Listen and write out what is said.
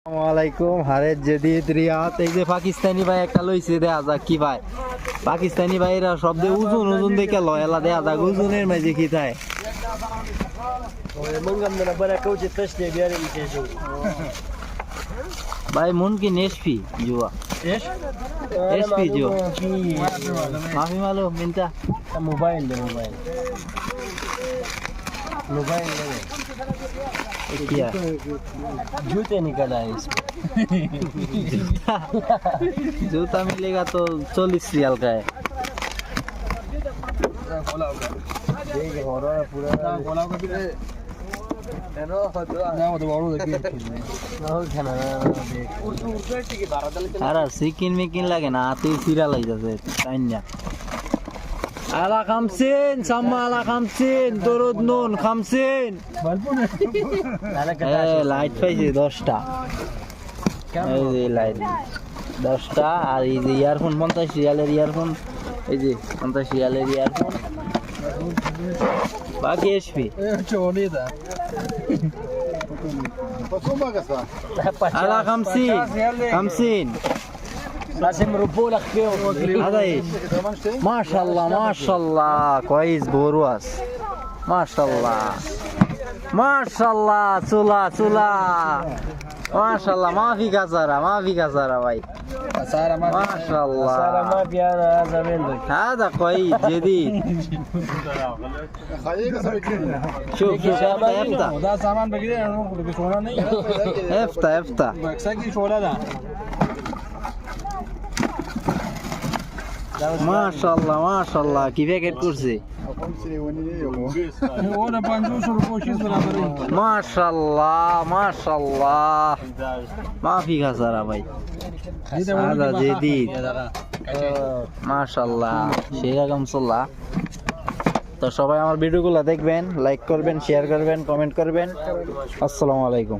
আসসালামাইকুম হারের জেদিদ রিয়াদ এই যে পাকিস্তানি ভাই একটা লইছে দেয়া যাক কি ভাই পাকিস্তানি ভাইরা শব্দ ওজন ওজন দেখে লয় এলা দেয়া যাক ওজনের মাঝে কি থাকে भाई मुमकिन एचपी जुआ एचपी जो माफी मालूम मिलता मोबाइल क्या जूते निकल आए इसमें जूता मिलेगा तो 40 रियाल का है আর সিকিন মিকিন লাগে না হাতে সিরা লাইতাছে তাইনা আলা খামসিন সাম্মা আলা খামসিন দরুদ নুন খামসিন লাইট পাইছে 10টা এই যে লাইট 10টা আর এই যে ইয়ারফোন 50 রিয়ালের ইয়ারফোন এই যে 50 রিয়ালের ইয়ারফোন বাকি এসপি على 50 لازم ربولك فيهم هذا ايش ما شاء الله كويس بورواس ما شاء الله سولا ما شاء الله ما في كسرة भाई ما شاء الله ما في انا هذا منك هذا كويس جديد شوف افتح ده सामान बगैर सोना नहीं افتح बक्सा की छोड़ा था ما شاء الله كيف هيك كرسي وانا 500 रुपये बराबर ما شاء الله ما في خسارة भाई هذا جديد ما شاء الله সেরকম চলা তো সবাই আমার ভিডিওগুলো দেখবেন লাইক করবেন শেয়ার করবেন কমেন্ট করবেন আসসালামু আলাইকুম